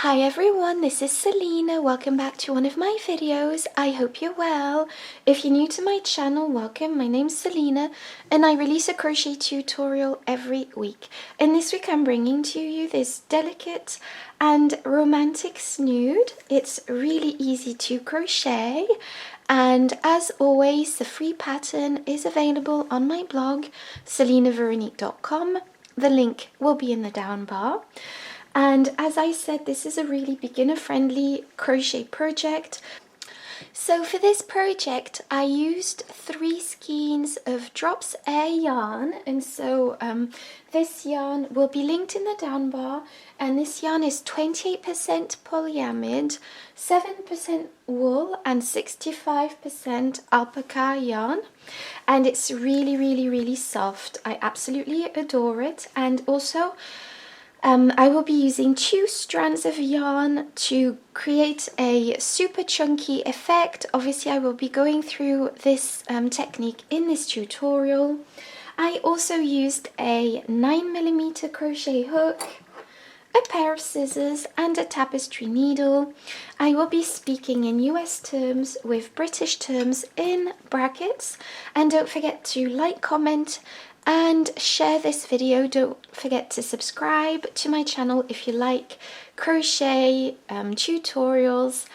Hi everyone, this is Selina. Welcome back to one of my videos. I hope you're well. If you're new to my channel, welcome. My name's Selina and I release a crochet tutorial every week. And this week I'm bringing to you this delicate and romantic snood. It's really easy to crochet, and as always the free pattern is available on my blog selinaveronique.com. The link will be in the down bar. And as I said, this is a really beginner-friendly crochet project. So for this project, I used 3 skeins of Drops Air yarn, and so this yarn will be linked in the down bar, and this yarn is 28% polyamide, 7% wool and 65% alpaca yarn, and it's really soft. I absolutely adore it. And also I will be using 2 strands of yarn to create a super chunky effect. Obviously I will be going through this technique in this tutorial. I also used a 9mm crochet hook, a pair of scissors and a tapestry needle. I will be speaking in US terms with British terms in brackets, and don't forget to like, comment and share this video. Don't forget to subscribe to my channel if you like crochet tutorials,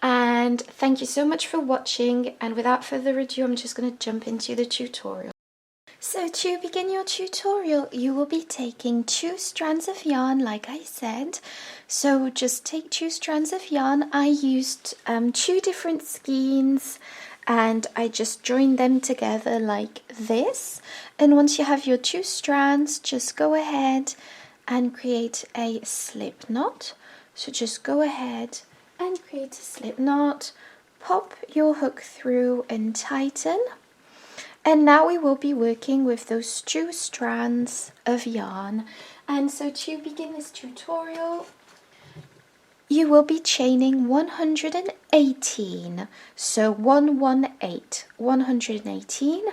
and thank you so much for watching. And without further ado, I'm just going to jump into the tutorial. So to begin your tutorial, you will be taking 2 strands of yarn, like I said. So just take 2 strands of yarn. I used 2 different skeins and I just joined them together like this. And once you have your 2 strands, just go ahead and create a slip knot. So just go ahead and create a slip knot, pop your hook through and tighten. And now we will be working with those 2 strands of yarn. And so to begin this tutorial, you will be chaining 118. So 118.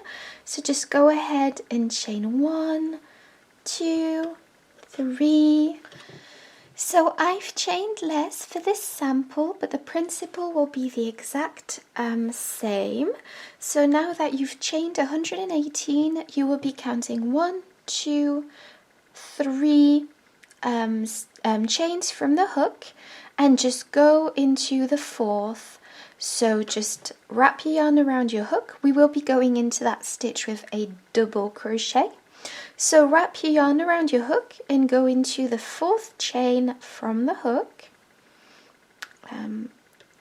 So just go ahead and chain 1, 2, 3. So I've chained less for this sample, but the principle will be the exact same. So now that you've chained 118, you will be counting 1, 2, 3 chains from the hook and just go into the 4th. So just wrap your yarn around your hook. We will be going into that stitch with a double crochet. So wrap your yarn around your hook and go into the 4th chain from the hook.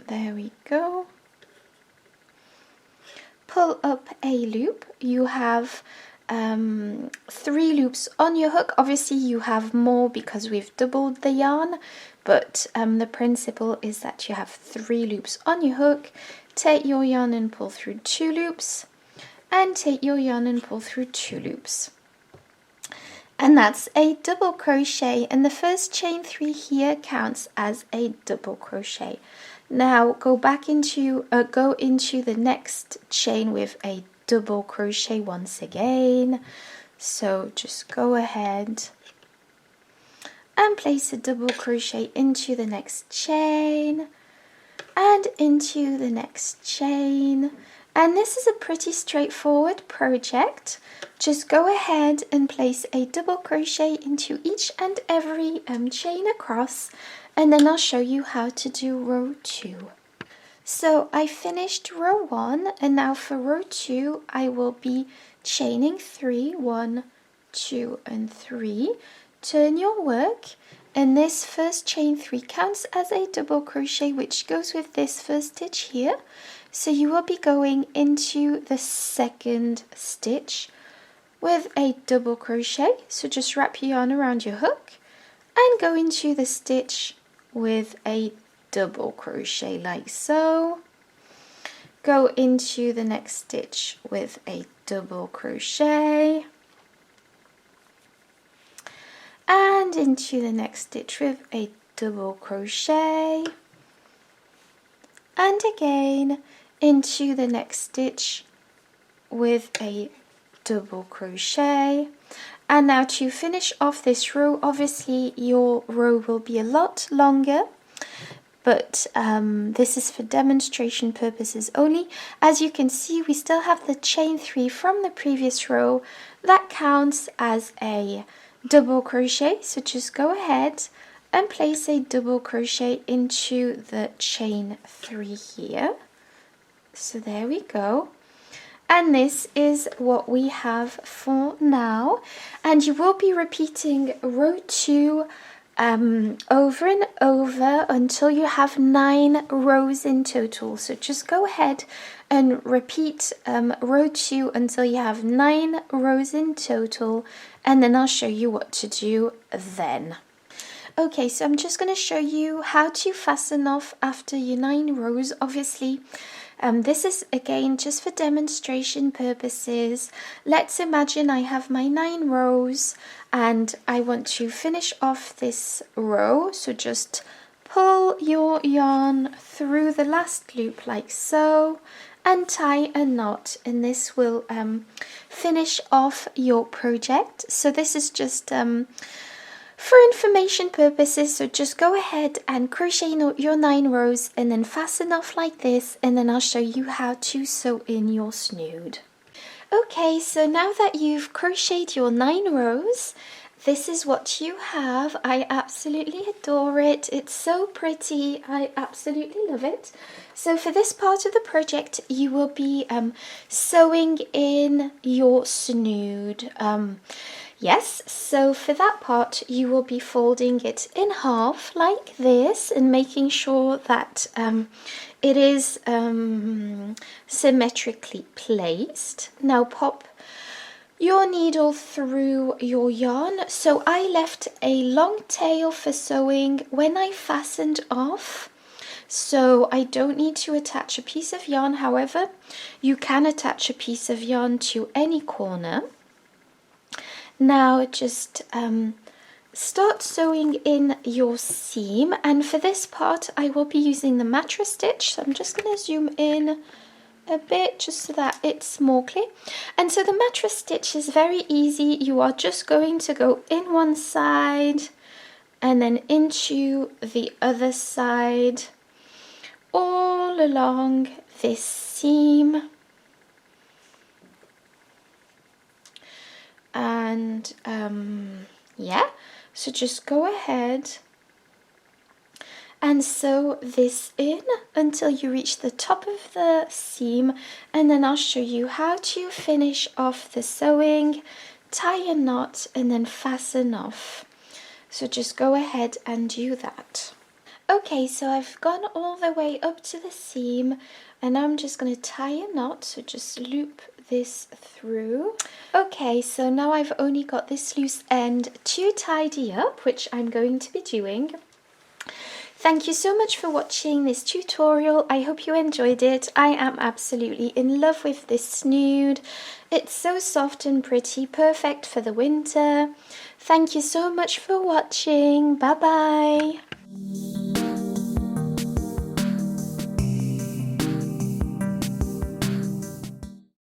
There we go. Pull up a loop. You have 3 loops on your hook. Obviously you have more because we've doubled the yarn, but the principle is that you have 3 loops on your hook. Take your yarn and pull through 2 loops, and take your yarn and pull through 2 loops. And that's a double crochet, and the first chain 3 here counts as a double crochet. Now go into the next chain with a double crochet once again. So just go ahead and place a double crochet into the next chain and into the next chain. And this is a pretty straightforward project. Just go ahead and place a double crochet into each and every chain across, and then I'll show you how to do row 2. So I finished row 1, and now for row 2 I will be chaining 3, 1, 2 and 3. Turn your work, and this first chain 3 counts as a double crochet, which goes with this first stitch here. So you will be going into the 2nd stitch with a double crochet. So just wrap your yarn around your hook and go into the stitch with a double crochet like so. Go into the next stitch with a double crochet and into the next stitch with a double crochet, and again into the next stitch with a double crochet. And now to finish off this row, obviously your row will be a lot longer, but this is for demonstration purposes only. As you can see, we still have the chain 3 from the previous row. That counts as a double crochet, so just go ahead and place a double crochet into the chain 3 here. So there we go. And this is what we have for now. And you will be repeating row 2 over and over until you have 9 rows in total. So just go ahead and repeat row 2 until you have 9 rows in total, and then I'll show you what to do then. Okay, so I'm just going to show you how to fasten off after your 9 rows. Obviously, this is again just for demonstration purposes. Let's imagine I have my 9 rows and I want to finish off this row. So just pull your yarn through the last loop like so and tie a knot, and this will finish off your project. So this is just for information purposes, so just go ahead and crochet your 9 rows and then fasten off like this, and then I'll show you how to sew in your snood. Okay, so now that you've crocheted your 9 rows, this is what you have. I absolutely adore it. It's so pretty. I absolutely love it. So for this part of the project, you will be sewing in your snood. Yes, so for that part, you will be folding it in half like this and making sure that it is symmetrically placed. Now pop your needle through your yarn. So I left a long tail for sewing when I fastened off, so I don't need to attach a piece of yarn. However, you can attach a piece of yarn to any corner. Now just start sewing in your seam, and for this part I will be using the mattress stitch, so I'm just going to zoom in a bit just so that it's more clear. And so the mattress stitch is very easy. You are just going to go in one side and then into the other side all along this seam. And yeah, so just go ahead and sew this in until you reach the top of the seam, and then I'll show you how to finish off the sewing, tie a knot, and then fasten off. So just go ahead and do that. Okay, so I've gone all the way up to the seam, and I'm just going to tie a knot, so just loop this through. Okay, so now I've only got this loose end to tidy up, which I'm going to be doing. Thank you so much for watching this tutorial. I hope you enjoyed it. I am absolutely in love with this snood. It's so soft and pretty, perfect for the winter. Thank you so much for watching. Bye bye.